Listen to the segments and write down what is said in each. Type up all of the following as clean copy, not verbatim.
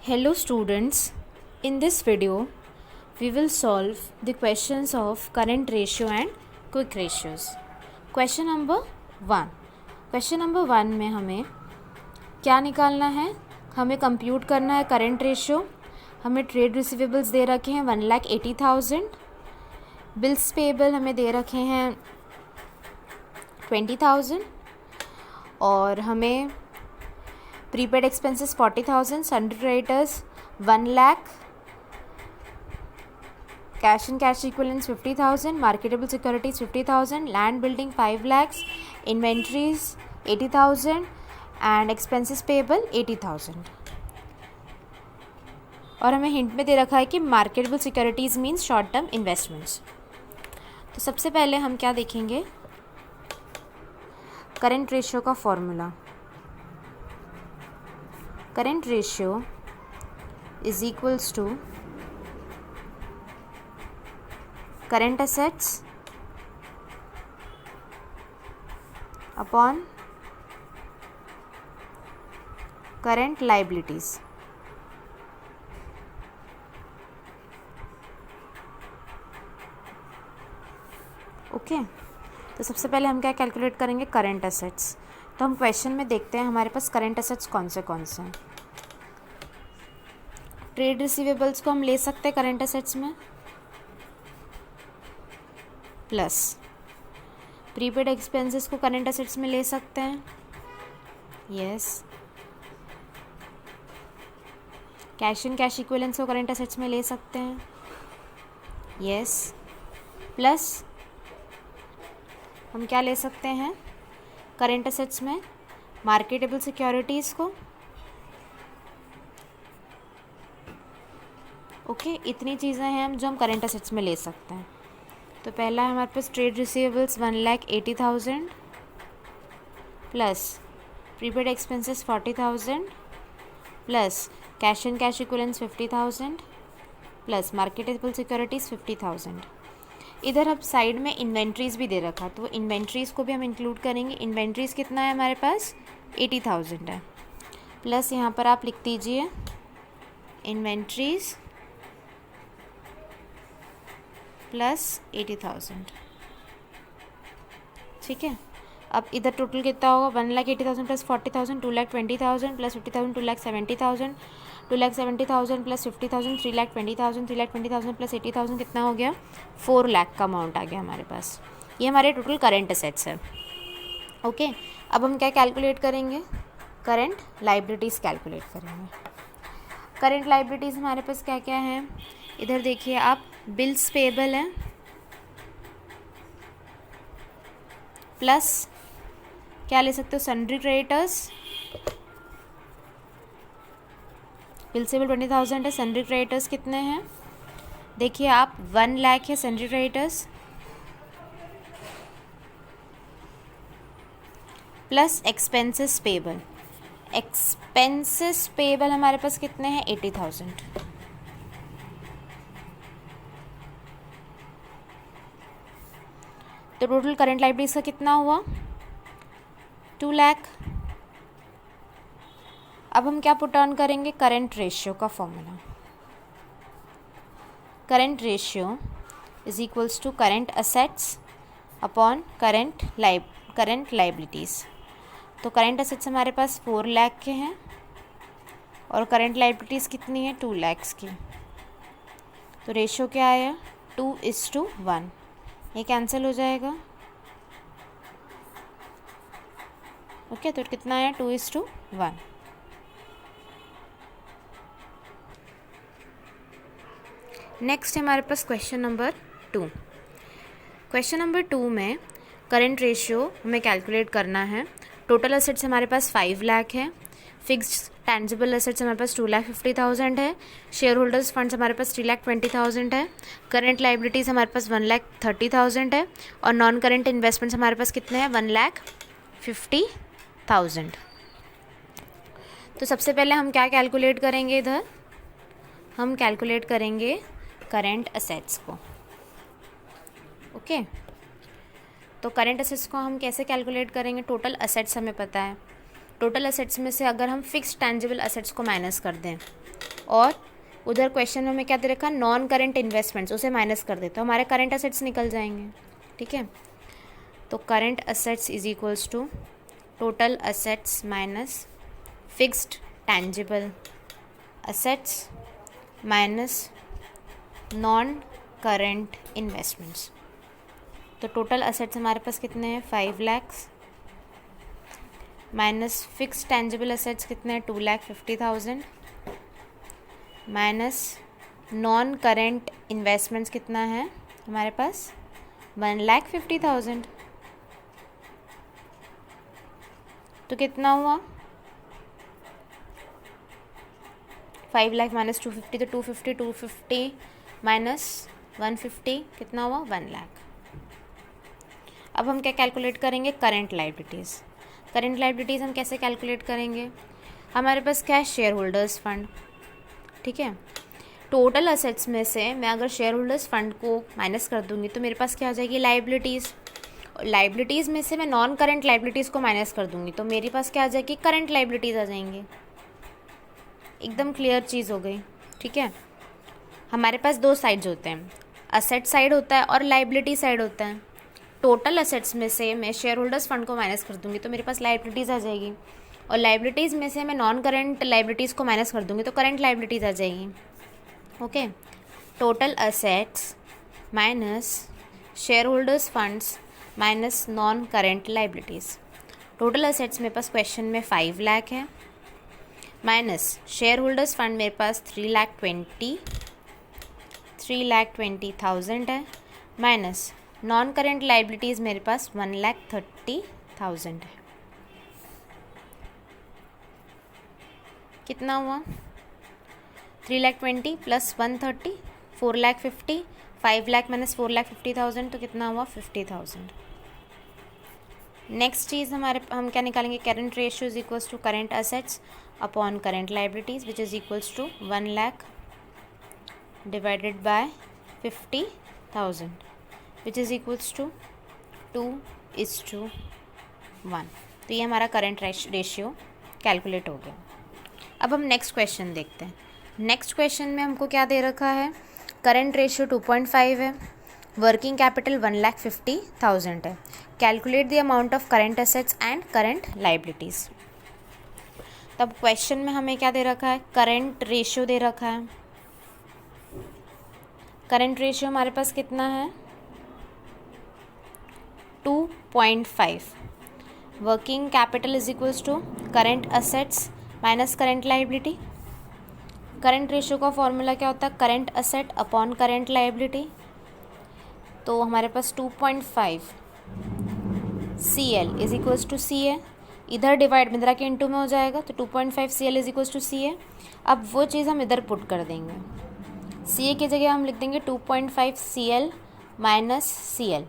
Hello students, in this video we will solve the questions of current ratio and quick ratios. Question number 1. Question number 1 में हमें क्या निकालना है? हमें compute करना है करंट रेशियो. हमें ट्रेड रिसीवेबल्स दे रखे हैं 1,80,000. बिल्स पेएबल हमें दे रखे हैं 20,000 और हमें prepaid expenses 40,000, sundry creditors 1 lakh, cash and cash equivalents 50,000, marketable securities 50,000, land building 5 lakhs, inventories 80,000 and expenses payable 80,000. और हमें हिंट में दे रखा है कि marketable securities means short term investments. तो सबसे पहले हम क्या देखेंगे, करंट रेशियो का formula. Current ratio is equals to current assets upon current liabilities. Okay तो सबसे पहले हम क्या कैलकुलेट करेंगे, करंट असेट्स. तो हम क्वेश्चन में देखते हैं हमारे पास करंट असेट्स कौन से हैं. ट्रेड रिसीवेबल्स को हम ले सकते हैं करंट असेट्स में, प्लस प्रीपेड एक्सपेंसेस को करंट असेट्स में ले सकते हैं. Yes. Cash and cash equivalents को करंट असेट्स में ले सकते हैं. यस. प्लस हम क्या ले सकते हैं करंट असेट्स में, मार्केटेबल सिक्योरिटीज़ को. ओके इतनी चीज़ें हैं हम जो हम करंट असेट्स में ले सकते हैं. तो पहला है हमारे पास trade receivables 1,80,000 plus prepaid expenses 40,000 plus cash and cash equivalents 50,000 plus marketable securities 50,000. इधर अब साइड में इन्वेंट्रीज़ भी दे रखा, तो इन्वेंट्रीज़ को भी हम इंक्लूड करेंगे. इन्वेंट्रीज़ कितना है हमारे पास, 80,000 है. प्लस यहाँ पर आप लिख दीजिए इन्वेंट्रीज़ प्लस 80,000. ठीक है. अब इधर टोटल कितना होगा, 1,80,000 प्लस 40,000 2,20,000 प्लस 50,000 2,70,000 2,70,000 प्लस 50,000 3,20,000 3,20,000 प्लस 80,000 कितना हो गया, 4 लाख का अमाउंट आ गया हमारे पास. ये हमारे टोटल करंट असेट्स है. ओके अब हम क्या कैलकुलेट करेंगे, करंट लाइबिलिटीज़ कैलकुलेट करेंगे. करंट लाइबिलिटीज़ हमारे पास क्या क्या है, इधर देखिए आप, बिल्स पेएबल है प्लस क्या ले सकते हो, सन्ड्री क्रेडिटर्स. बिल्स पेएबल 20,000 है, सन्ड्री क्रेडिटर्स कितने हैं देखिए आप, 1 लाख है sundry creditors plus expenses payable. Expenses payable हमारे पास कितने हैं, 80,000. तो टोटल करंट लाइबिलिटीज का कितना हुआ, 2 लाख. अब हम क्या पुट ऑन करेंगे, करंट रेशियो का formula. Current ratio is equals to current assets upon current liabilities. तो करंट असेट्स हमारे पास 4 लाख के हैं और करंट लाइबिलिटीज़ कितनी है, 2 lakhs की. तो रेशियो क्या आया, 2:1. ये कैंसिल हो जाएगा. ओके तो कितना आया, 2:1. नेक्स्ट है हमारे पास क्वेश्चन नंबर 2. क्वेश्चन नंबर 2 में करंट रेशियो हमें कैलकुलेट करना है. टोटल असेट्स हमारे पास 5 लाख है, फिक्स्ड टैंजिबल असेट्स हमारे पास 2,50,000 है, शेयर होल्डर्स फंड्स हमारे पास 3,20,000 है, करंट लाइबिलिटीज़ हमारे पास 1,30,000 है और नॉन करंट इन्वेस्टमेंट्स हमारे पास कितने हैं, 1,50,000. तो सबसे पहले हम क्या कैलकुलेट करेंगे, इधर हम कैलकुलेट करेंगे करंट असेट्स को. ओके तो करंट असेट्स को हम कैसे कैलकुलेट करेंगे, टोटल असेट्स हमें पता है. टोटल असेट्स में से अगर हम फिक्स्ड टैंजिबल असेट्स को माइनस कर दें और उधर क्वेश्चन में हमें क्या दे रखा, नॉन करेंट इन्वेस्टमेंट्स, उसे माइनस कर देते, तो हमारे करेंट असेट्स निकल जाएंगे। ठीक है, तो current assets is equals to total assets minus fixed tangible assets minus non current investments. तो टोटल असेट्स हमारे पास कितने हैं, 5 lakh minus fixed tangible assets कितने हैं, 2,50,000 माइनस नॉन करेंट इन्वेस्टमेंट्स कितना है हमारे पास, 1,50,000। तो कितना हुआ, 5 लाख माइनस 250, तो 250 माइनस 150 कितना हुआ, 1 लाख। अब हम क्या कैलकुलेट करेंगे, करंट लायबिलिटीज़। करंट लायबिलिटीज़ हम कैसे कैलकुलेट करेंगे, हमारे पास क्या है, शेयर होल्डर्स फंड। ठीक है, टोटल असेट्स में से मैं अगर शेयर होल्डर्स फंड को माइनस कर दूंगी तो मेरे पास क्या आ जाएगी, लायबिलिटीज़। लायबिलिटीज़ में से मैं नॉन करंट लायबिलिटीज़ को माइनस कर दूंगी तो मेरे पास क्या आ जाएगी, करंट लायबिलिटीज़ आ जाएंगी। एकदम क्लियर चीज़ हो गई। ठीक है, हमारे पास दो साइड्स होते हैं, असेट साइड होता है और लायबिलिटी साइड होता है। टोटल असेट्स में से मैं शेयर होल्डर्स फंड को माइनस कर दूंगी तो मेरे पास लायबिलिटीज़ आ जाएगी, और लायबिलिटीज़ में से मैं नॉन करंट लायबिलिटीज़ को माइनस कर दूंगी तो करंट लायबिलिटीज़ आ जाएगी। Okay, total assets minus share holders funds minus non current liabilities. Total assets मेरे पास क्वेश्चन में 5 लाख है, माइनस शेयर होल्डर्स फंड मेरे पास 3,20,000 है, माइनस नॉन करेंट लायबिलिटीज़ मेरे पास 1,30,000 है। कितना हुआ, 3,20,000 प्लस 130, 4,50,000, 5 लाख माइनस 4,50,000 तो कितना हुआ, 50,000। नेक्स्ट चीज़ हम क्या निकालेंगे, current ratio is equals to current assets upon current liabilities which is equals to 1 lakh divided by 50,000 which is equals to 2:1। तो ये हमारा करंट रेशियो कैलकुलेट हो गया। अब हम नेक्स्ट क्वेश्चन देखते हैं। नेक्स्ट क्वेश्चन में हमको क्या दे रखा है, करंट रेशियो 2.5 है, वर्किंग कैपिटल 1,50,000 है, calculate the amount of current assets and current liabilities. तब क्वेश्चन में हमें क्या दे रखा है, करंट रेशियो दे रखा है। करंट रेशियो हमारे पास कितना है, 2.5। Working capital is equals to current assets minus current liability. Current ratio का फॉर्मूला क्या होता है, current asset upon current liability. तो हमारे पास 2.5 CL is equals to CA, इधर डिवाइड में इधर के इंटू में हो जाएगा तो 2.5 CL is equals to CA। अब वो चीज़ हम इधर पुट कर देंगे, CA की जगह हम लिख देंगे 2.5 CL माइनस CL,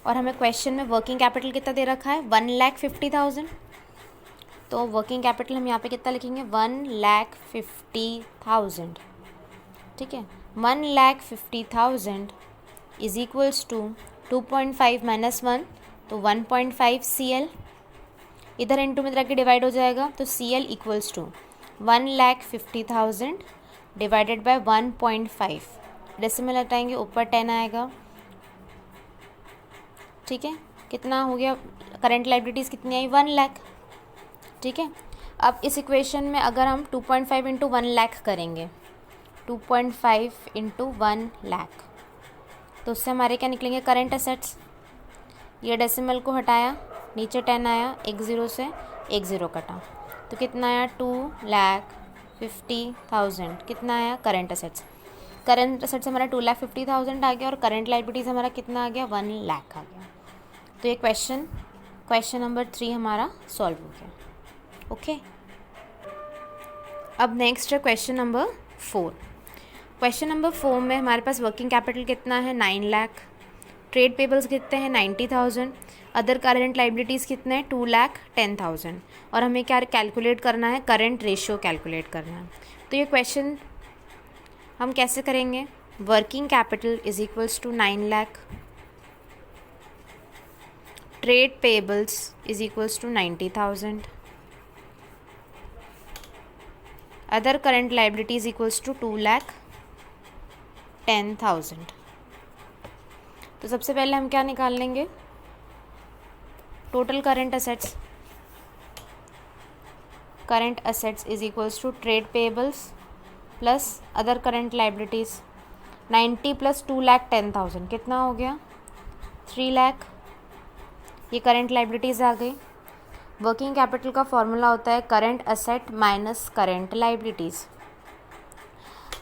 और हमें क्वेश्चन में वर्किंग कैपिटल कितना दे रखा है, 1,50,000। तो वर्किंग कैपिटल हम यहाँ पे कितना लिखेंगे, 1,50,000। ठीक है, 1,50,000 इज इक्वल्स टू 2.5 माइनस 1 तो 1.5 CL, इधर इंटू में इधर के डिवाइड हो जाएगा तो CL equals to 1,50,000 divided by 1.5, decimal हटाएंगे ऊपर 10 आएगा। ठीक है, कितना हो गया, करंट लायबिलिटीज़ कितनी आई, 1 लाख। ठीक है, अब इस इक्वेशन में अगर हम 2.5 इंटू 1 लाख करेंगे, 2.5 इंटू 1 लाख, तो उससे हमारे क्या निकलेंगे, करंट असेट्स। ये डेसिमल को हटाया, नीचे 10 आया, एक ज़ीरो से एक ज़ीरो कटा, तो कितना आया, 2,50,000 कितना आया, करंट असेट्स। करंट असेट्स हमारा 2,50,000 आ गया और करंट लायबिलिटीज़ हमारा कितना आ गया, 1 लाख आ गया। तो ये क्वेश्चन नंबर 3 हमारा सॉल्व हो गया। ओके, अब नेक्स्ट है क्वेश्चन नंबर 4। क्वेश्चन नंबर 4 में हमारे पास वर्किंग कैपिटल कितना है, 9 लाख, ट्रेड पेबल्स कितने हैं, 90,000, अदर करंट लायबिलिटीज़ कितने हैं, 2,10,000, और हमें क्या कैलकुलेट करना है, करंट रेशियो कैलकुलेट करना है। तो ये क्वेश्चन हम कैसे करेंगे, working capital is equals to 9 lakh, trade payables is equals to 90,000, other current liabilities equals to 2,10,000। तो सबसे पहले हम क्या निकाल लेंगे, total current assets. Current assets is equals to trade payables plus other current liabilities. 90 plus 2,10,000 कितना हो गया, 3 लाख। ये करेंट लाइबिलिटीज़ आ गई। वर्किंग कैपिटल का फॉर्मूला होता है current asset minus current liabilities.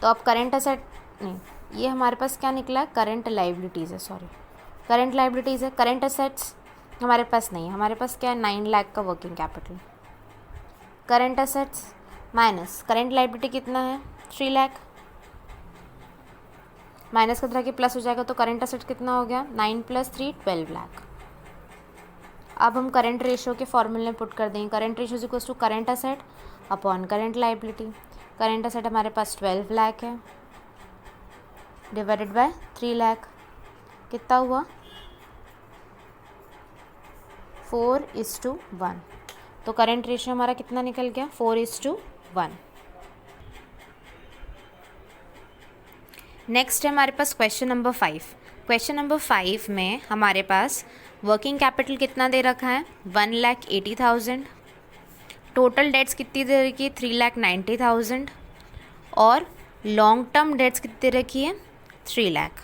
तो अब करेंट असेट नहीं, ये हमारे पास क्या निकला, करेंट लाइबिलिटीज़ है, सॉरी करेंट लाइबिलिटीज़ है। करेंट असेट्स हमारे पास नहीं है, हमारे पास क्या है, 9 लाख का working capital. Current assets minus current liability कितना है, 3 लाख। माइनस का तरह के प्लस हो जाएगा तो करेंट असेट कितना हो गया, 9 + 3 12 लाख। अब हम करेंट रेशियो के फॉर्मूले में पुट कर देंगे। Current ratio is equals to current asset upon current liability. Current asset हमारे पास 12 लाख है डिवाइडेड बाय 3 लाख, कितना हुआ, 4:1। तो करेंट रेशियो हमारा कितना निकल गया, 4:1। नेक्स्ट है हमारे पास क्वेश्चन नंबर 5। क्वेश्चन नंबर 5 में हमारे पास वर्किंग कैपिटल कितना दे रखा है, 1,80,000। टोटल डेट्स कितनी दे रखी है, 3,90,000। और लॉन्ग टर्म डेट्स कितनी दे रखी है, 3 लाख।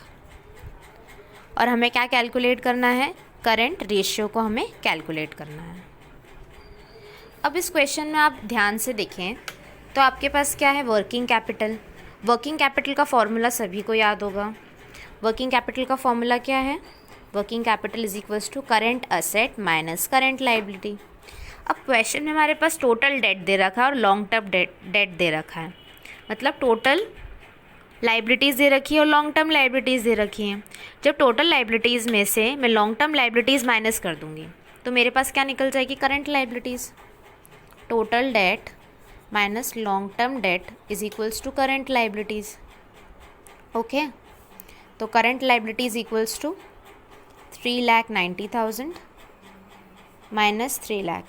और हमें क्या कैलकुलेट करना है, करेंट रेशियो को हमें कैलकुलेट करना है। अब इस क्वेश्चन में आप ध्यान से देखें तो आपके पास क्या है, वर्किंग कैपिटल। वर्किंग कैपिटल का फॉर्मूला सभी को याद होगा। वर्किंग कैपिटल का फॉर्मूला क्या है, working capital is equals to current asset minus current liability. अब क्वेश्चन में हमारे पास टोटल डेट दे रखा है और लॉन्ग टर्म डेट दे रखा है, मतलब टोटल लाइबिलिटीज़ दे रखी है और लॉन्ग टर्म लाइबिलिटीज़ दे रखी हैं। जब टोटल लाइबिलिटीज़ में से मैं लॉन्ग टर्म लाइबिलिटीज़ माइनस कर दूंगी तो मेरे पास क्या निकल जाएगी, current liabilities. Total debt minus long term debt is equals to current liabilities. Okay, तो current liabilities equals to 3,90,000 minus 3 lakh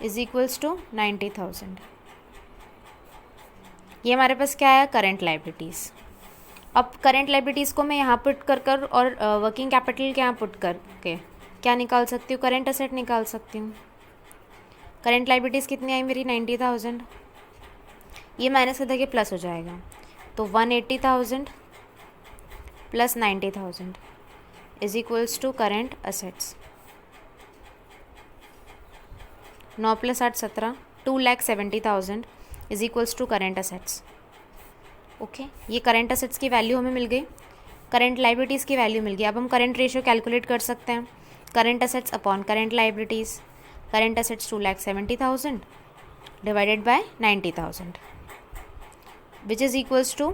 is equals to 90,000। ये हमारे पास क्या है, करंट लाइबिलिटीज़। अब करंट लाइबिलिटीज़ को मैं यहाँ पुट कर और वर्किंग कैपिटल के यहाँ पुट करके क्या निकाल सकती हूँ, करंट असेट निकाल सकती हूँ। करंट लाइबिलिटीज़ कितनी आई मेरी, 90,000। ये माइनस करके प्लस हो जाएगा तो 180,000 plus 90,000 is equals to current assets. 9 + 8 17, 2,70,000 is equals to current assets. Okay, ये करंट असेट्स की वैल्यू हमें मिल गई, करंट लाइबिलिटीज़ की वैल्यू मिल गई। अब हम करंट रेशियो कैलकुलेट कर सकते हैं, current assets upon current liabilities. Current assets 2,70,000 divided by 90,000 which is equals to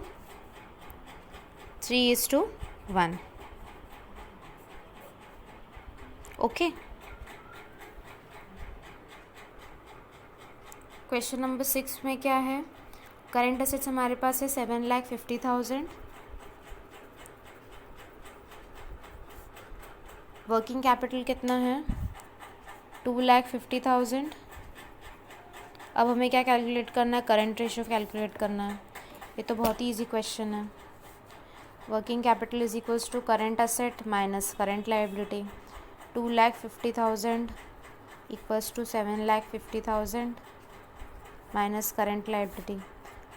3:1। Okay, question number 6 में क्या है, करंट असेट्स हमारे पास है 7,50,000। वर्किंग कैपिटल कितना है, 2,50,000। अब हमें क्या कैलकुलेट करना है, करंट रेशियो कैलकुलेट करना है। ये तो बहुत ही ईजी क्वेश्चन है। Working capital is equals to current asset minus current liability. 2,50,000 equals to 7,50,000 minus current liability.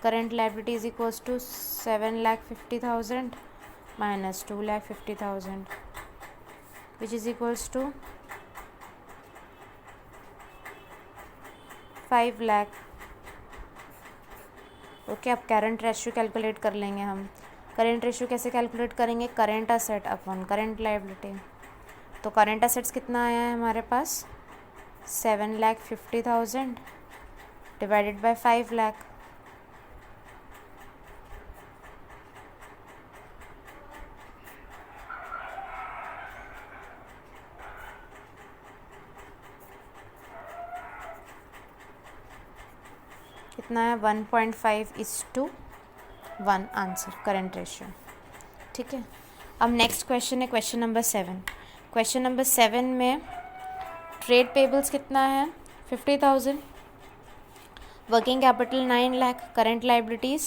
Current liability is equals to 7,50,000 minus 2,50,000 which is equals to 5 lakh. Okay, अब current ratio calculate कर लेंगे हम। Current ratio कैसे calculate करेंगे, current asset upon current liability. तो current assets कितना आया है हमारे पास, 7,50,000 डिवाइडेड बाय 5 लाख। कितना है, 1.5:1 आंसर, करंट रेशियो। ठीक है, अब नेक्स्ट क्वेश्चन है क्वेश्चन नंबर 7। क्वेश्चन नंबर 7 में ट्रेड पेबल्स कितना है, 50,000। Working capital 9 lakh, current liabilities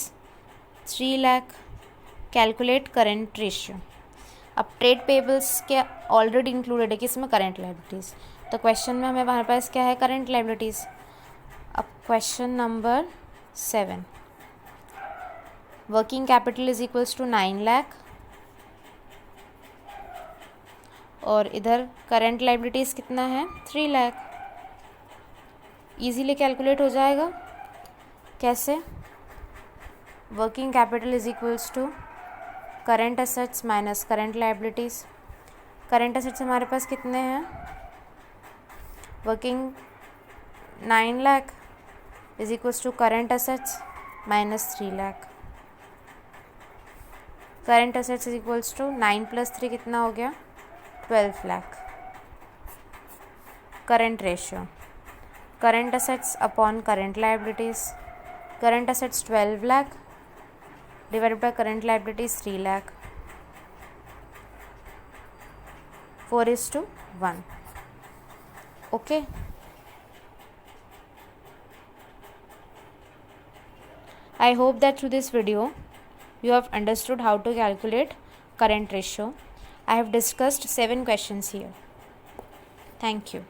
3 lakh, calculate current ratio. अब ट्रेड पेबल्स के ऑलरेडी इंक्लूडेड है कि इसमें करंट लाइबिलिटीज़, तो क्वेश्चन में हमारे पास क्या है, करंट लाइबिलिटीज़। अब question number 7, working capital is equals to 9 lakh और इधर करंट लाइबिलिटीज़ कितना है, 3 लाख। इजीली कैलकुलेट हो जाएगा। कैसे, working capital is equals to current assets minus current liabilities. Current assets हमारे पास कितने हैं, working 9 lakh is equals to current assets minus 3 lakh. Current assets is equals to 9 + 3 कितना हो गया, 12 lakh. Current ratio, current assets upon current liabilities. Current assets 12 lakh divided by current liabilities 3 lakh, 4:1. Okay. I hope that through this video you have understood how to calculate current ratio. I have discussed 7 questions here. Thank you.